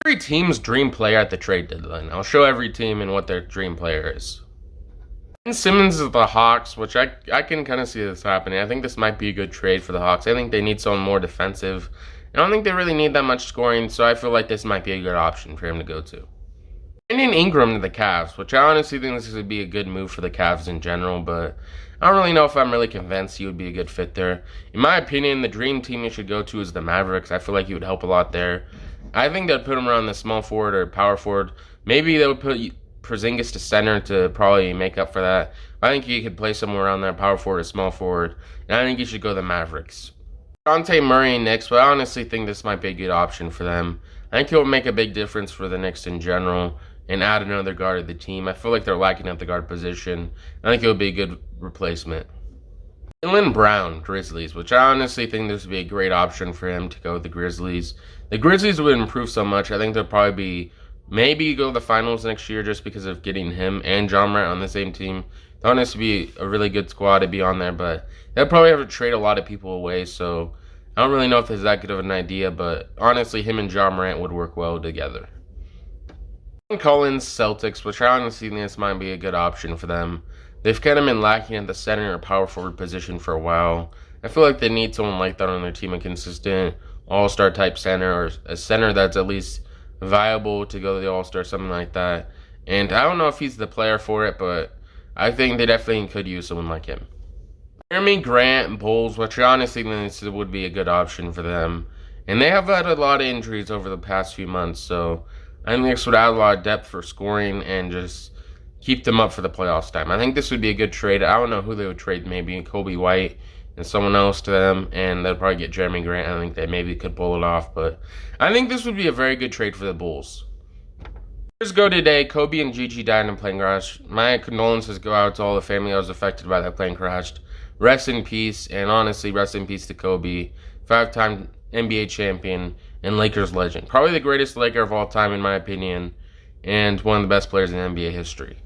Every team's dream player at the trade deadline. I'll show every team and what their dream player is. Ben Simmons is the Hawks, which I can kind of see this happening. I think this might be a good trade for the Hawks. I think they need someone more defensive. I don't think they really need that much scoring, so I feel like this might be a good option for him to go to. Brandon Ingram to the Cavs, which I honestly think this would be a good move for the Cavs in general, but I don't really know if I'm really convinced he would be a good fit there. In my opinion, the dream team you should go to is the Mavericks. I feel like he would help a lot there. I think they'd put him around the small forward or power forward. Maybe they would put Porzingis to center to probably make up for that. I think he could play somewhere around there, power forward or small forward. And I think he should go the Mavericks. Dejounte Murray and Knicks, but I honestly think this might be a good option for them. I think he'll make a big difference for the Knicks in general and add another guard to the team. I feel like they're lacking at the guard position. I think it would be a good replacement. Jaylen Brown, Grizzlies, which I honestly think this would be a great option for him to go with the Grizzlies. The Grizzlies would improve so much. I think they'll probably be maybe go to the finals next year just because of getting him and Ja Morant on the same team. That would be a really good squad to be on there, but they'll probably have to trade a lot of people away, so I don't really know if it's that good of an idea, but honestly, him and Ja Morant would work well together. Collins, Celtics, which I honestly think this might be a good option for them. They've kind of been lacking at the center or power forward position for a while. I feel like they need someone like that on their team, a consistent all-star type center or a center that's at least viable to go to the all-star, something like that. And I don't know if he's the player for it, but I think they definitely could use someone like him. Jeremy Grant, Bulls, which I honestly think this would be a good option for them. And they have had a lot of injuries over the past few months, so I think this would add a lot of depth for scoring and just keep them up for the playoffs time. I think this would be a good trade. I don't know who they would trade, maybe Kobe White and someone else to them, and they'll probably get Jeremy Grant. I think they maybe could pull it off, but I think this would be a very good trade for the Bulls. Here's go today. Kobe and Gigi died in a plane crash. My condolences go out to all the family that was affected by that plane crash. Rest in peace, and honestly, rest in peace to Kobe, 5-time NBA champion and Lakers legend. Probably the greatest Laker of all time, in my opinion, and one of the best players in NBA history.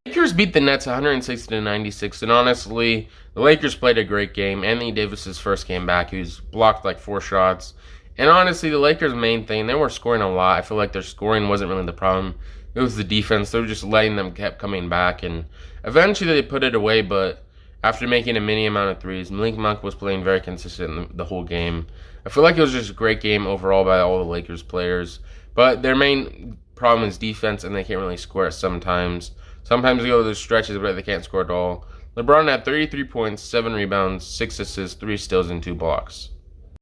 Lakers beat the Nets 160-96, and honestly, the Lakers played a great game. Anthony Davis's first game back, he was blocked like 4 shots. And honestly, the Lakers' main thing, they were scoring a lot. I feel like their scoring wasn't really the problem. It was the defense. They were just letting them keep coming back, and eventually they put it away, but after making a mini amount of threes, Malik Monk was playing very consistent the whole game. I feel like it was just a great game overall by all the Lakers players. But their main problem is defense, and they can't really score it sometimes. Sometimes they go to the stretches, but they can't score at all. LeBron had 33 points, 7 rebounds, 6 assists, 3 steals, and 2 blocks.